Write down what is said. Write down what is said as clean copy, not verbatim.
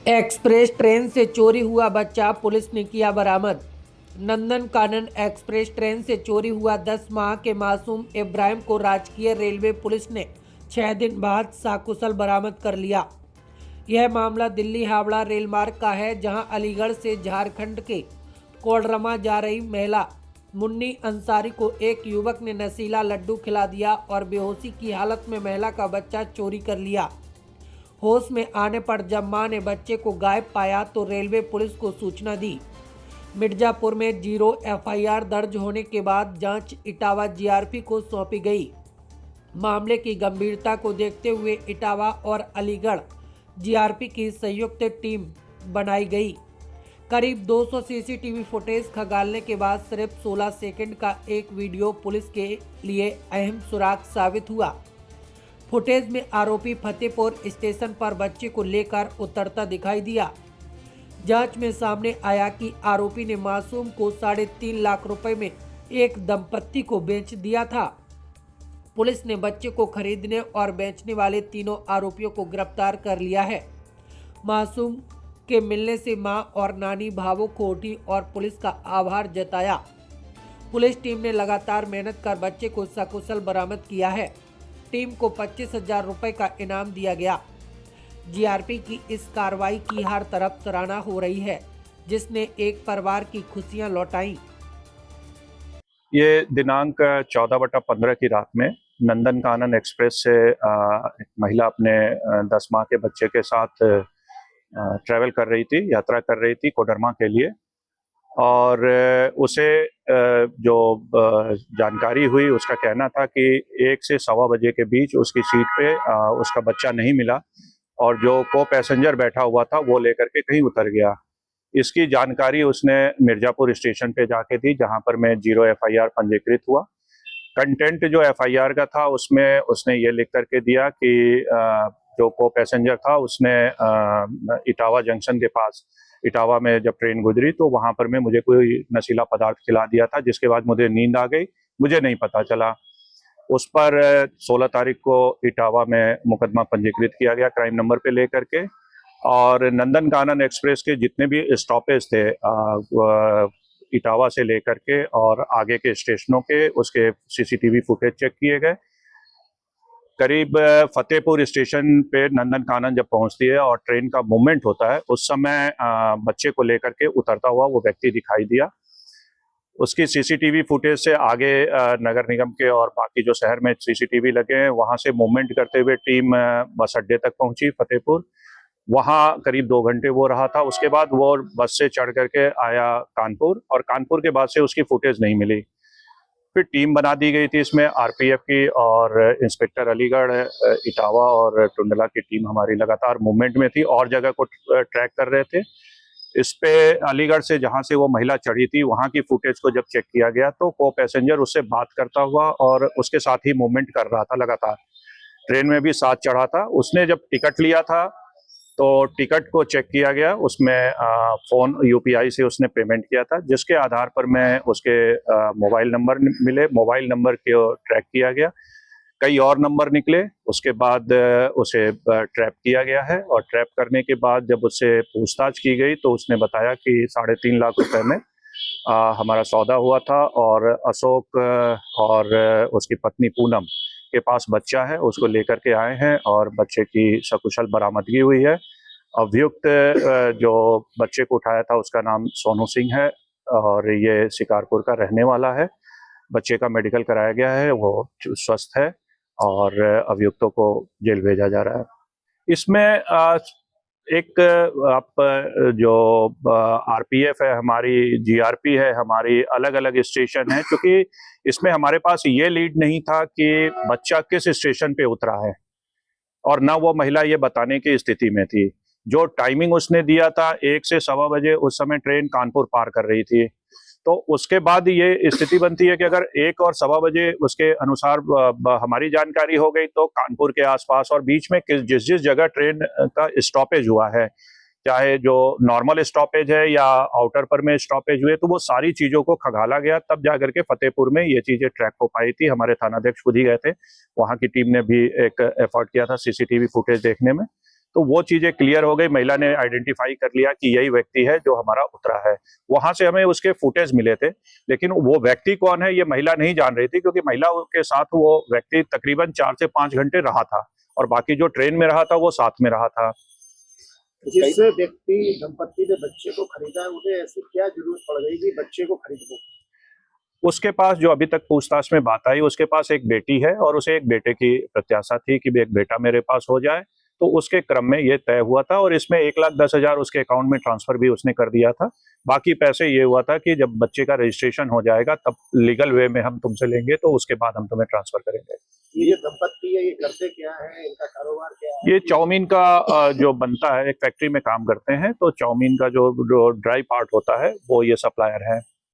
Express train से चोरी हुआ बच्चा पुलिस ने किया बरामद। नंदनकानन एक्सप्रेस ट्रेन से चोरी हुआ 10 माह के मासूम इब्राहिम को राजकीय रेलवे पुलिस ने 6 दिन बाद सकुशल बरामद कर लिया। यह मामला दिल्ली हावड़ा रेल मार्ग का है, जहां अलीगढ़ से झारखंड के कोडरमा जा रही महिला मुन्नी अंसारी को एक युवक ने नशीला लड्डू खिला दिया और बेहोशी की हालत में महिला का बच्चा चोरी कर लिया। होश में आने पर जब मां ने बच्चे को गायब पाया तो रेलवे पुलिस को सूचना दी। मिर्जापुर में 0 एफआईआर दर्ज होने के बाद जांच इटावा जीआरपी को सौंपी गई। मामले की गंभीरता को देखते हुए इटावा और अलीगढ़ जीआरपी की संयुक्त टीम बनाई गई। करीब 200 सीसीटीवी फुटेज खंगालने के बाद सिर्फ 16 सेकंड का एक वीडियो पुलिस के लिए अहम सुराग साबित हुआ। फुटेज में आरोपी फतेहपुर स्टेशन पर बच्चे को लेकर उतरता दिखाई दिया। जांच में सामने आया कि आरोपी ने मासूम को 3.5 लाख रुपए में एक दंपत्ति को बेच दिया था। पुलिस ने बच्चे को खरीदने और बेचने वाले तीनों आरोपियों को गिरफ्तार कर लिया है। मासूम के मिलने से मां और नानी भावुक हो उठी और पुलिस का आभार जताया। पुलिस टीम ने लगातार मेहनत कर बच्चे को सकुशल बरामद किया है। टीम को 25,000 रुपए का इनाम दिया गया। जीआरपी की इस कार्रवाई की हर तरफ सराहना हो रही है, जिसने एक परिवार की खुशियां लौटाई। ये दिनांक 14/15 की रात में नंदनकानन एक्सप्रेस से एक महिला अपने 10 माह के बच्चे के साथ ट्रैवल कर रही थी, यात्रा कर रही थी कोडरमा के लिए। और उसे जो जानकारी हुई, उसका कहना था कि 1 से सवा बजे के बीच उसकी सीट पे उसका बच्चा नहीं मिला और जो को पैसेंजर बैठा हुआ था वो लेकर के कहीं उतर गया। इसकी जानकारी उसने मिर्जापुर स्टेशन पे जाके दी, जहां पर मैं 0 एफआईआर पंजीकृत हुआ। कंटेंट जो एफआईआर का था उसमें उसने ये लिख करके दिया कि जो को पैसेंजर था उसने इटावा जंक्शन के पास, इटावा में जब ट्रेन गुजरी तो वहां पर मैं मुझे कोई नशीला पदार्थ खिला दिया था, जिसके बाद मुझे नींद आ गई, मुझे नहीं पता चला। उस पर 16 तारीख को इटावा में मुकदमा पंजीकृत किया गया क्राइम नंबर पे लेकर के। और नंदनकानन एक्सप्रेस के जितने भी स्टॉपेज थे इटावा से लेकर के और आगे के स्टेशनों के, उसके सीसीटीवी फुटेज चेक किए गए। करीब फतेहपुर स्टेशन पे नंदनकानन जब पहुंचती है और ट्रेन का मूवमेंट होता है, उस समय बच्चे को लेकर के उतरता हुआ वो व्यक्ति दिखाई दिया। उसकी सीसीटीवी फुटेज से आगे नगर निगम के और बाकी जो शहर में सीसीटीवी लगे हैं, वहां से मूवमेंट करते हुए टीम बस अड्डे तक पहुंची फतेहपुर। वहां करीब 2 घंटे वो रहा था। उसके बाद वो बस से चढ़ करके आया कानपुर, और कानपुर के बाद से उसकी फुटेज नहीं मिली। फिर टीम बना दी गई थी इसमें आरपीएफ की, और इंस्पेक्टर अलीगढ़, इटावा और टुंडला की टीम हमारी लगातार मूवमेंट में थी और जगह को ट्रैक कर रहे थे। इस पे अलीगढ़ से जहां से वो महिला चढ़ी थी वहां की फुटेज को जब चेक किया गया तो को पैसेंजर उससे बात करता हुआ और उसके साथ ही मूवमेंट कर रहा था लगातार। ट्रेन में भी साथ चढ़ा था। उसने जब टिकट लिया था तो टिकट को चेक किया गया, उसमें फोन यूपीआई से उसने पेमेंट किया था, जिसके आधार पर मैं उसके मोबाइल नंबर मिले, मोबाइल नंबर को ट्रैक किया गया। कई और नंबर निकले, उसके बाद उसे ट्रैप किया गया है। और ट्रैप करने के बाद जब उससे पूछताछ की गई तो उसने बताया कि 3.5 लाख रुपए में हमारा सौदा हुआ था, और अशोक और उसकी पत्नी पूनम के पास बच्चा है, उसको लेकर के आए हैं और बच्चे की सकुशल बरामदगी हुई है। अभियुक्त जो बच्चे को उठाया था उसका नाम सोनू सिंह है और ये शिकारपुर का रहने वाला है। बच्चे का मेडिकल कराया गया है, वो स्वस्थ है और अभियुक्तों को जेल भेजा जा रहा है। इसमें एक आप जो आरपीएफ है हमारी, जीआरपी है हमारी, अलग अलग स्टेशन है, क्योंकि इसमें हमारे पास ये लीड नहीं था कि बच्चा किस स्टेशन पे उतरा है और ना वो महिला ये बताने की स्थिति में थी। जो टाइमिंग उसने दिया था 1 से सवा बजे, उस समय ट्रेन कानपुर पार कर रही थी। तो उसके बाद ये स्थिति बनती है कि अगर 1 और सवा बजे उसके अनुसार हमारी जानकारी हो गई तो कानपुर के आसपास और बीच में जिस जिस जगह ट्रेन का स्टॉपेज हुआ है, चाहे जो नॉर्मल स्टॉपेज है या आउटर पर में स्टॉपेज हुए, तो वो सारी चीजों को खंगाला गया, तब जाकर के फतेहपुर में ये चीजें ट्रैक हो पाई थी। हमारे थानाध्यक्ष खुद ही गए थे, वहां की टीम ने भी एक एफर्ट किया था सीसीटीवी फुटेज देखने में। तो वो चीजें क्लियर हो गई। महिला ने आइडेंटिफाई कर लिया कि यही व्यक्ति है जो हमारा उतरा है। वहां से हमें उसके फुटेज मिले थे, लेकिन वो व्यक्ति कौन है ये महिला नहीं जान रही थी, क्योंकि महिला के साथ वो व्यक्ति तकरीबन 4 से 5 घंटे रहा था और बाकी जो ट्रेन में रहा था वो साथ में रहा था। जिस व्यक्ति दंपत्ति ने बच्चे को खरीदा है, उन्हें ऐसी क्या जरूरत पड़ गई कि बच्चे को खरीद लो? उसके पास जो अभी तक पूछताछ में बात आई, उसके पास एक बेटी है और उसे एक बेटे की प्रत्याशा थी कि एक बेटा मेरे पास हो जाए। तो उसके क्रम में ये तय हुआ था और इसमें 1,10,000 उसके अकाउंट में ट्रांसफर भी उसने कर दिया था। बाकी पैसे ये हुआ था कि जब बच्चे का रजिस्ट्रेशन हो जाएगा तब लीगल वे में हम तुमसे लेंगे, तो उसके बाद हम तुम्हें ट्रांसफर करेंगे। ये जो दंपत्ति है, ये करते क्या है, इनका कारोबार क्या है? ये चाउमीन का जो बनता है, एक फैक्ट्री में काम करते हैं, तो चाउमीन का जो ड्राई पार्ट होता है वो ये सप्लायर है।